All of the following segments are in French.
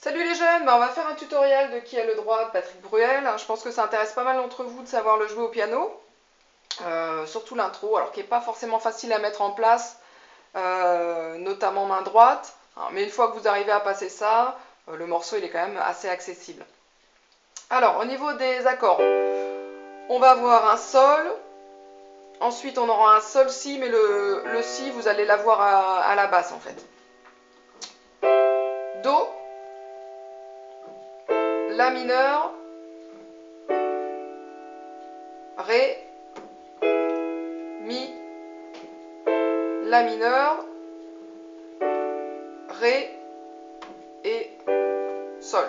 Salut les jeunes, on va faire un tutoriel de Qui a le droit de Patrick Bruel. Je pense que ça intéresse pas mal d'entre vous de savoir le jouer au piano, surtout l'intro, alors qui n'est pas forcément facile à mettre en place, notamment main droite. Mais une fois que vous arrivez à passer ça, le morceau il est quand même assez accessible. Alors au niveau des accords, on va avoir un sol, ensuite on aura un sol si, mais le si vous allez l'avoir à la basse en fait. Do, La mineur, Ré, Mi, La mineur, Ré et Sol.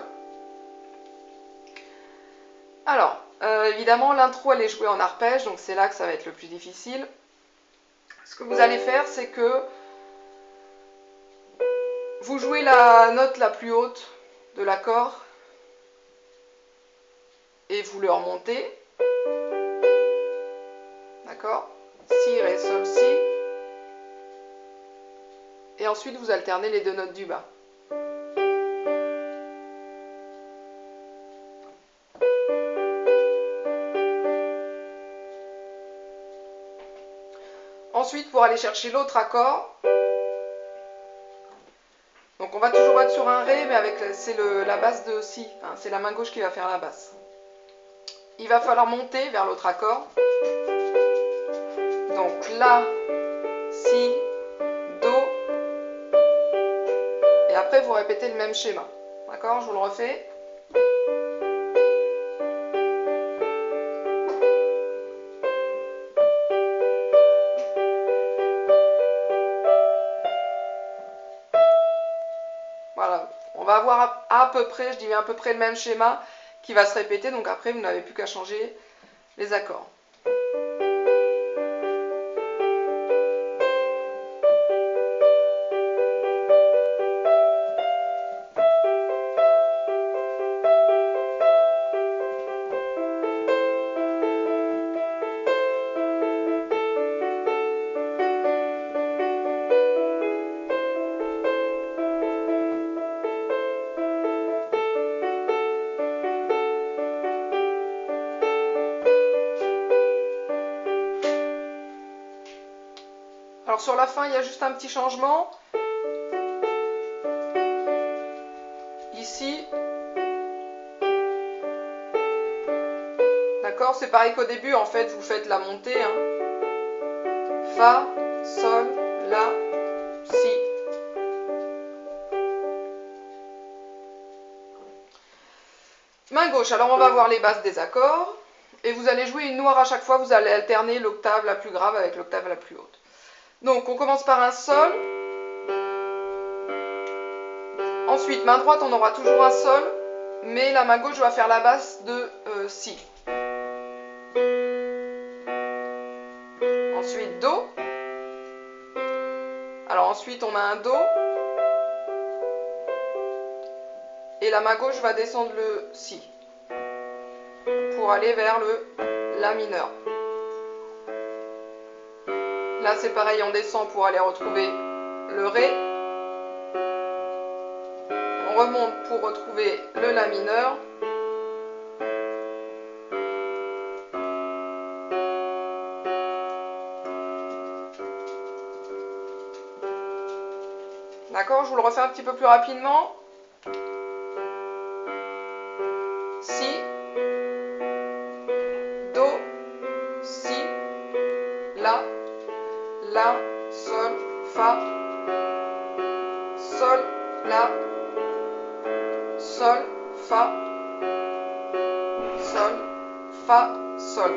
Alors, évidemment, l'intro elle est jouée en arpège, donc c'est là que ça va être le plus difficile. Ce que vous allez faire, c'est que vous jouez la note la plus haute de l'accord et vous le remontez. D'accord? Si, Ré, Sol, Si. Et ensuite, vous alternez les deux notes du bas. Ensuite, pour aller chercher l'autre accord, donc on va toujours être sur un Ré, mais c'est la basse de Si, hein, c'est la main gauche qui va faire la basse. Il va falloir monter vers l'autre accord. Donc La, Si, Do. Et après, vous répétez le même schéma. D'accord? Je vous le refais. Voilà, on va avoir à peu près, je dis à peu près le même schéma qui va se répéter, donc après vous n'avez plus qu'à changer les accords. Alors sur la fin, il y a juste un petit changement. Ici, d'accord, c'est pareil qu'au début, en fait, vous faites la montée. Hein. Fa, Sol, La, Si. Main gauche, alors on va voir les basses des accords. Et vous allez jouer une noire à chaque fois, vous allez alterner l'octave la plus grave avec l'octave la plus haute. Donc on commence par un Sol. Ensuite, main droite, on aura toujours un Sol, mais la main gauche va faire la basse de Si. Ensuite, Do. Alors ensuite, on a un Do. Et la main gauche va descendre le Si. Pour aller vers le La mineur. Là, c'est pareil, on descend pour aller retrouver le Ré. On remonte pour retrouver le La mineur. D'accord, je vous le refais un petit peu plus rapidement. Si, Do, Si, La, Sol, Fa, Sol, La, Sol, Fa, Sol, Fa, Sol.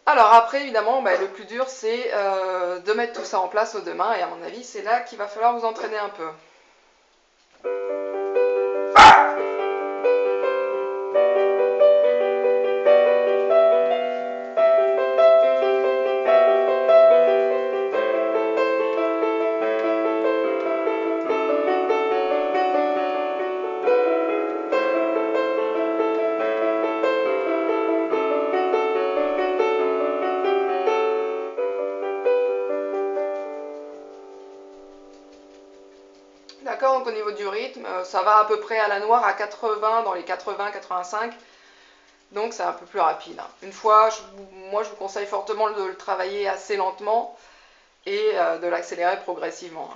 Alors après, évidemment, le plus dur, c'est de mettre tout ça en place aux deux mains. Et à mon avis, c'est là qu'il va falloir vous entraîner un peu. D'accord, donc au niveau du rythme, ça va à peu près à la noire à 80, dans les 80-85. Donc c'est un peu plus rapide. Une fois, moi je vous conseille fortement de le travailler assez lentement et de l'accélérer progressivement.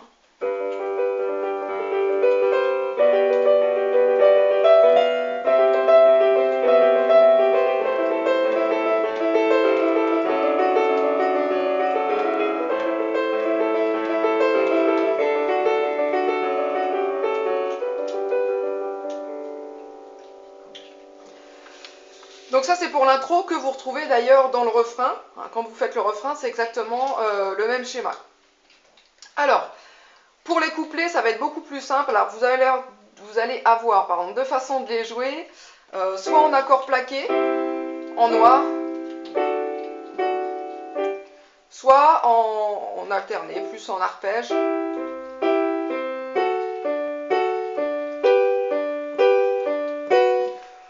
Donc ça c'est pour l'intro que vous retrouvez d'ailleurs dans le refrain. Quand vous faites le refrain, c'est exactement le même schéma. Alors, pour les couplets, ça va être beaucoup plus simple. Alors vous allez avoir deux façons de les jouer. Soit en accord plaqué, en noir, soit en alterné, plus en arpège.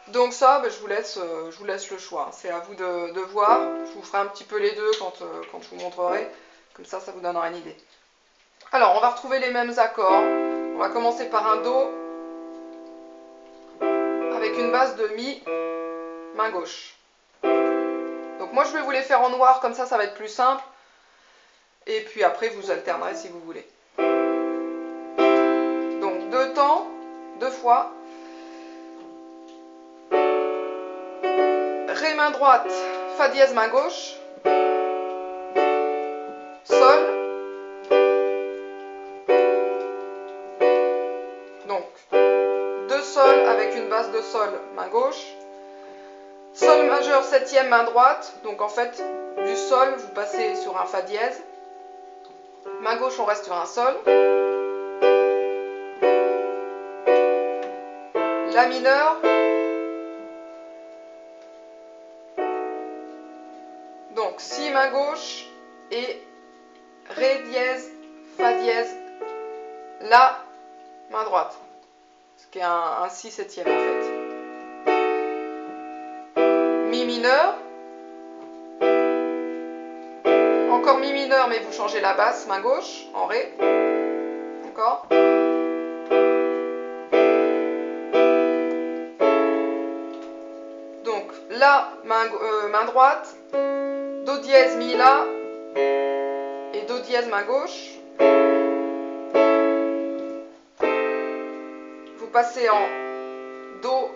Donc ça, je vous laisse le choix. C'est à vous de voir. Je vous ferai un petit peu les deux quand je vous montrerai. Comme ça, ça vous donnera une idée. Alors, on va retrouver les mêmes accords. On va commencer par un Do avec une basse de Mi, main gauche. Donc moi, je vais vous les faire en noir, comme ça va être plus simple. Et puis après, vous alternerez si vous voulez. Donc, deux temps, deux fois. Ré main droite, Fa dièse main gauche, Sol. Donc, deux sols avec une basse de Sol, main gauche. Sol majeur septième main droite, donc en fait, du Sol, vous passez sur un Fa dièse. Main gauche, on reste sur un Sol. La mineur. Donc, Si main gauche et Ré dièse, Fa dièse, La main droite. Ce qui est un Si septième en fait. Mi mineur. Encore Mi mineur, mais vous changez la basse, main gauche, en Ré. D'accord ? Donc, La, main droite, Do dièse, Mi, La, et Do dièse, main gauche. Vous passez en Do,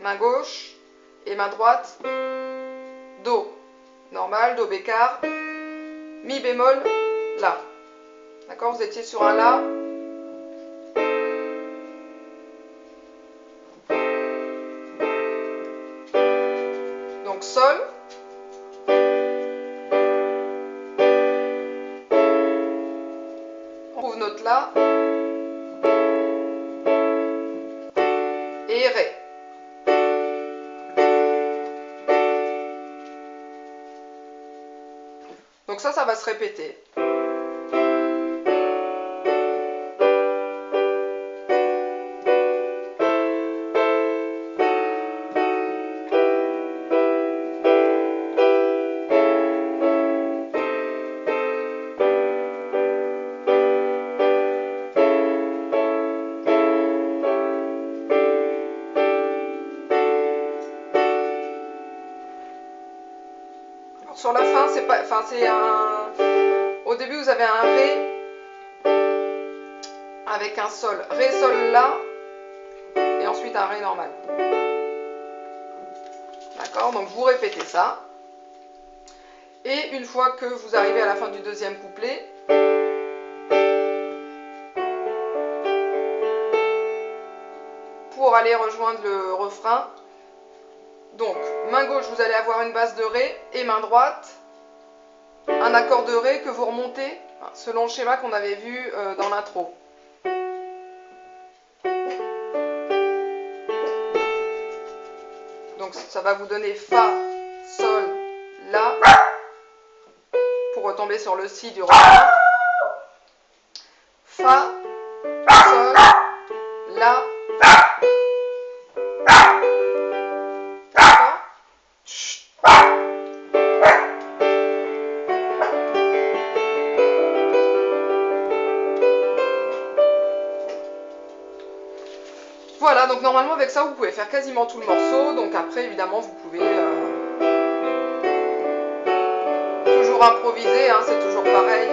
main gauche, et main droite, Do, normal, Do bécard, Mi bémol, La. D'accord, vous étiez sur un La. Donc Sol. On trouve notre La. Et Ré. Donc ça va se répéter. Sur la fin, c'est pas, au début, vous avez un Ré avec un Sol. Ré, Sol, La, et ensuite un Ré normal. D'accord, donc vous répétez ça. Et une fois que vous arrivez à la fin du deuxième couplet, pour aller rejoindre le refrain, donc main gauche, vous allez avoir une basse de Ré, et main droite, un accord de Ré que vous remontez selon le schéma qu'on avait vu dans l'intro. Donc ça va vous donner Fa, Sol, La, pour retomber sur le Si du refrain. Fa, Sol, La. D'accord ? Voilà, donc normalement avec ça vous pouvez faire quasiment tout le morceau, donc après évidemment vous pouvez toujours improviser, hein, c'est toujours pareil.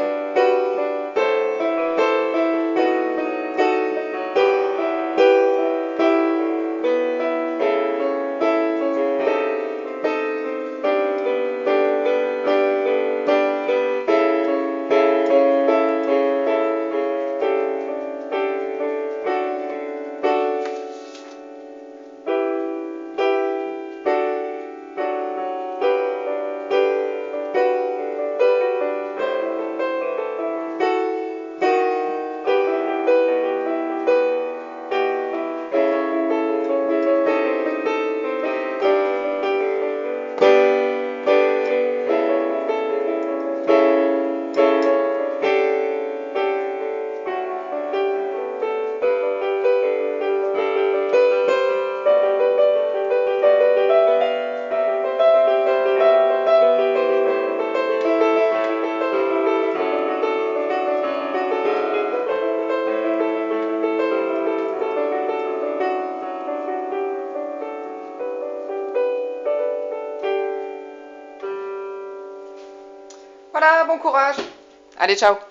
Voilà, bon courage. Allez, ciao.